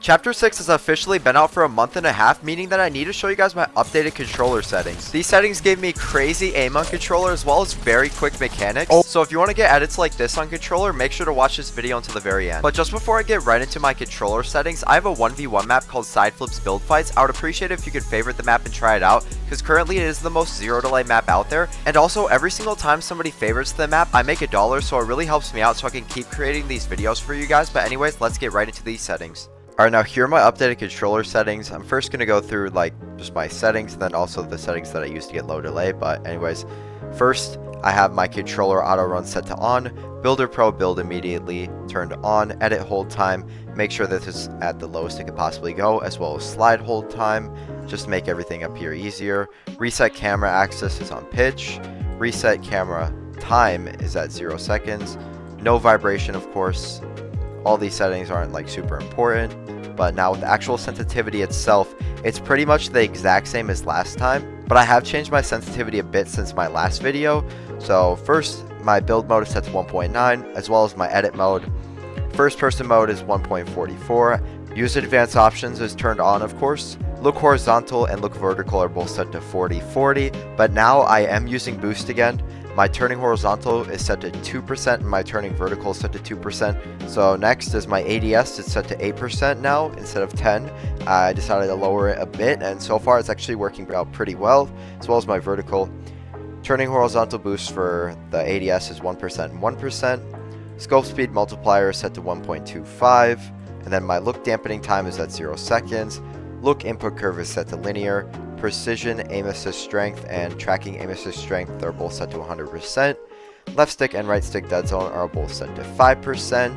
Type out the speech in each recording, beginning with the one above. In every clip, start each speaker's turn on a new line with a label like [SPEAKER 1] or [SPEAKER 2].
[SPEAKER 1] Chapter 6 has officially been out for a month and a half, meaning that I need to show you guys my updated controller settings. These settings gave me crazy aim on controller as well as very quick mechanics. So if you want to get edits like this on controller, make sure to watch this video until the very end. But just before I get right into my controller settings, I have a 1v1 map called Side Flips Build Fights. I would appreciate it if you could favorite the map and try it out, because currently it is the most zero delay map out there. And also every single time somebody favorites the map, I make $1, so it really helps me out so I can keep creating these videos for you guys. But anyways, let's get right into these settings. Alright, now here are my updated controller settings. I'm first going to go through like just my settings and then also the settings that I use to get low delay. But anyways, first I have my controller auto run set to on, Builder Pro build immediately turned on, edit hold time, make sure that this is at the lowest it could possibly go, as well as slide hold time, just to make everything up here easier. Reset camera access is on pitch, reset camera time is at 0 seconds, no vibration of course. All these settings aren't like super important, but now with the actual sensitivity itself, it's pretty much the exact same as last time, but I have changed my sensitivity a bit since my last video. So first, my build mode is set to 1.9, as well as my edit mode. First person mode is 1.44, use advanced options is turned on of course. Look horizontal and look vertical are both set to 40/40, but now I am using boost again. My turning horizontal is set to 2% and my turning vertical is set to 2%. So next is my ADS, it's set to 8% now instead of 10. I decided to lower it a bit and so far it's actually working out pretty well, as well as my vertical. Turning horizontal boost for the ADS is 1% and 1%. Scope speed multiplier is set to 1.25. And then my look dampening time is at 0 seconds. Look input curve is set to linear. Precision, aim assist strength, and tracking aim assist strength are both set to 100%. Left stick and right stick dead zone are both set to 5%.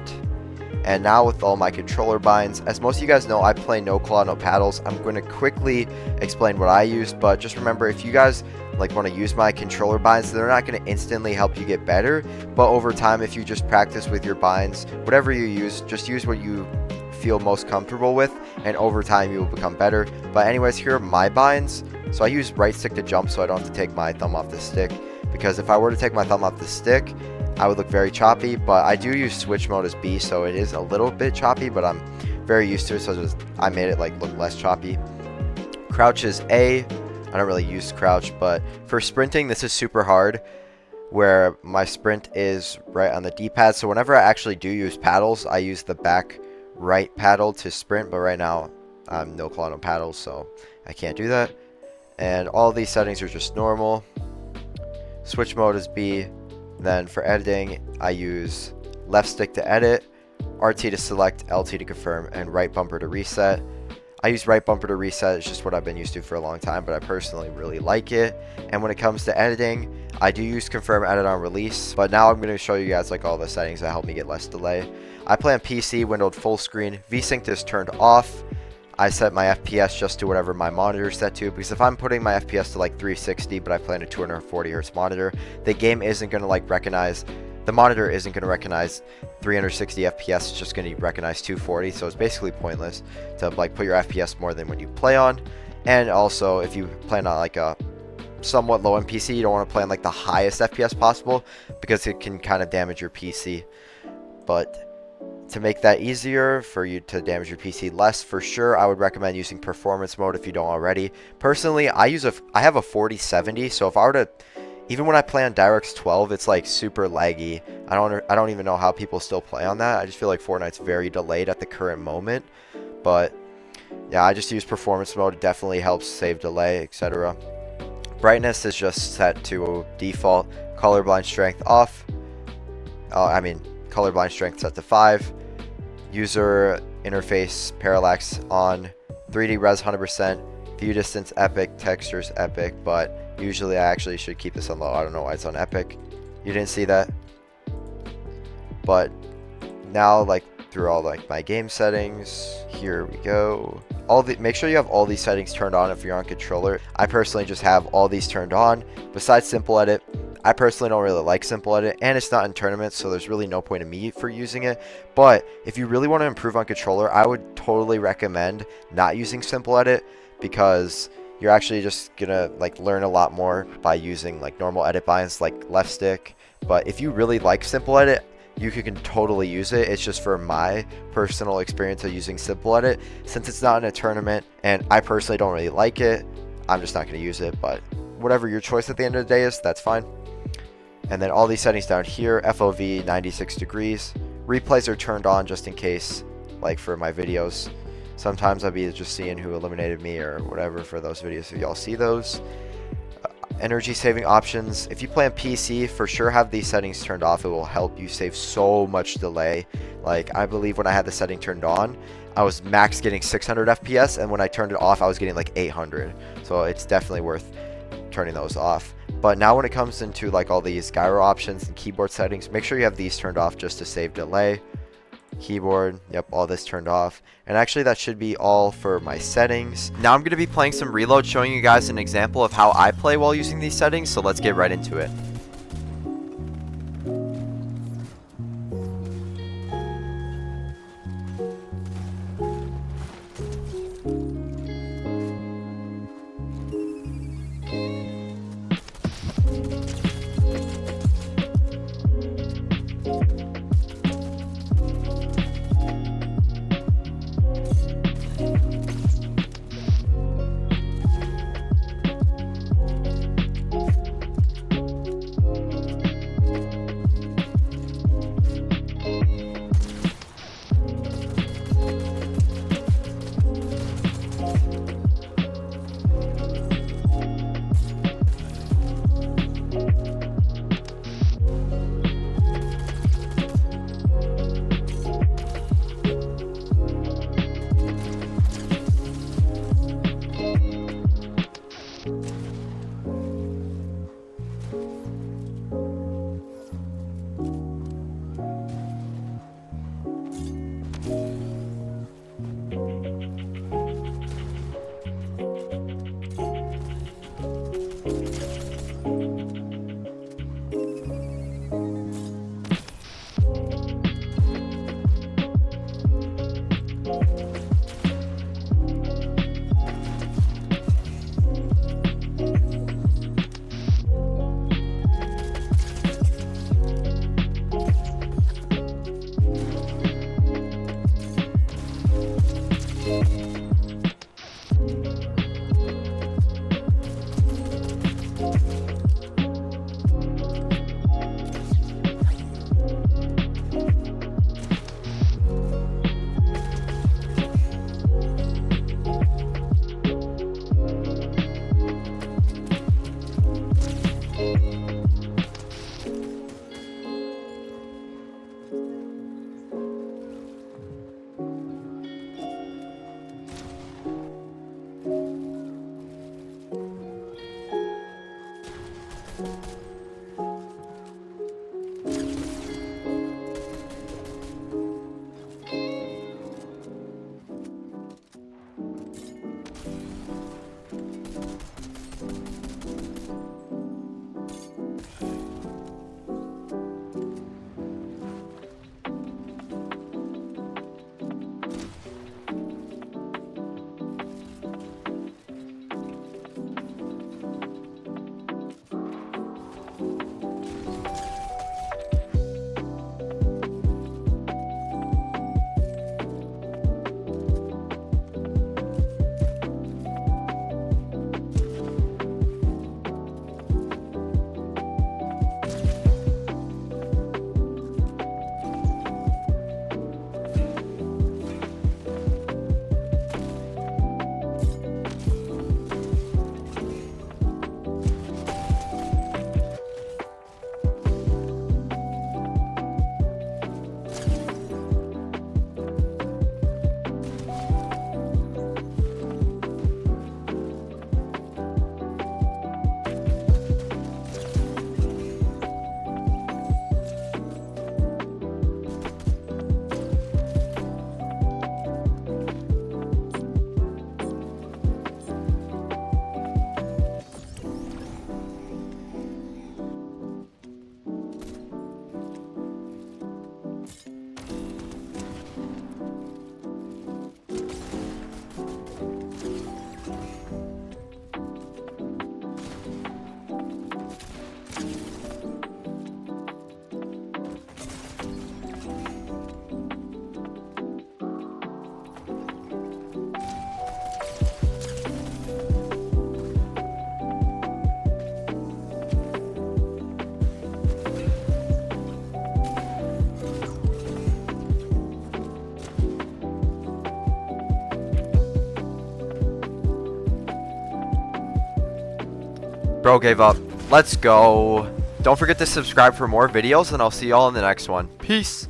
[SPEAKER 1] And now with all my controller binds, as most of you guys know, I play no claw, no paddles. I'm going to quickly explain what I use, but just remember if you guys like want to use my controller binds, they're not going to instantly help you get better, but over time if you just practice with your binds, whatever you use, just use what you feel most comfortable with, and over time you will become better. But anyways, here are my binds. So I use right stick to jump so I don't have to take my thumb off the stick, because if I were to take my thumb off the stick I would look very choppy. But I do use switch mode as B, so it is a little bit choppy, but I'm very used to it, so I made it like look less choppy. Crouch is A. I don't really use crouch, but for sprinting this is super hard, where my sprint is right on the D-pad. So whenever I actually do use paddles, I use the back right paddle to sprint, but right now I'm no claw, no paddles, so I can't do that. And all these settings are just normal. Switch mode is B. Then for editing I use left stick to edit, RT to select, LT to confirm, and right bumper to reset. I use right bumper to reset, it's just what I've been used to for a long time, but I personally really like it. And when it comes to editing, I do use confirm edit on release, but now I'm going to show you guys like all the settings that help me get less delay. I play on PC, windowed full screen, VSync is turned off. I set my FPS just to whatever my monitor is set to, because if I'm putting my FPS to like 360 but I play on a 240Hz monitor, the game isn't going to like recognize, the monitor isn't going to recognize 360 FPS, it's just going to recognize 240, so it's basically pointless to like put your FPS more than when you play on. And also if you play on like a somewhat low end PC, you don't want to play on like the highest FPS possible, because it can kind of damage your PC. But to make that easier for you to damage your PC less, for sure I would recommend using performance mode if you don't already. Personally I have a 4070, so if I were to, even when I play on DirectX 12, it's like super laggy. I don't even know how people still play on that. I just feel like Fortnite's very delayed at the current moment. But yeah, I just use performance mode. It definitely helps save delay, etc. Brightness is just set to default. Colorblind strength off. Colorblind strength set to 5. User interface parallax on. 3D res 100%. View distance epic. Textures epic, but usually I actually should keep this on low. I don't know why it's on epic. You didn't see that. But now like through all like my game settings, here we go. Make sure you have all these settings turned on if you're on controller. I personally just have all these turned on. Besides simple edit, I personally don't really like simple edit, and it's not in tournaments, so there's really no point in me for using it. But if you really want to improve on controller, I would totally recommend not using simple edit, because you're actually just gonna like learn a lot more by using like normal edit binds like left stick. But if you really like simple edit, you can totally use it. It's just for my personal experience of using Simple Edit. Since it's not in a tournament and I personally don't really like it, I'm just not going to use it. But whatever your choice at the end of the day is, that's fine. And then all these settings down here, FOV 96 degrees. Replays are turned on just in case, like for my videos. Sometimes I'll be just seeing who eliminated me or whatever for those videos, if y'all see those. Energy saving options. If you play on PC, for sure have these settings turned off. It will help you save so much delay. Like, I believe when I had the setting turned on, I was max getting 600 FPS, and when I turned it off, I was getting like 800. So it's definitely worth turning those off. But now when it comes into like all these gyro options and keyboard settings, make sure you have these turned off just to save delay. Keyboard, yep, all this turned off. And actually that should be all for my settings. Now I'm going to be playing some Reload, showing you guys an example of how I play while using these settings, so let's get right into it. Bro gave up. Let's go. Don't forget to subscribe for more videos, and I'll see y'all in the next one. Peace.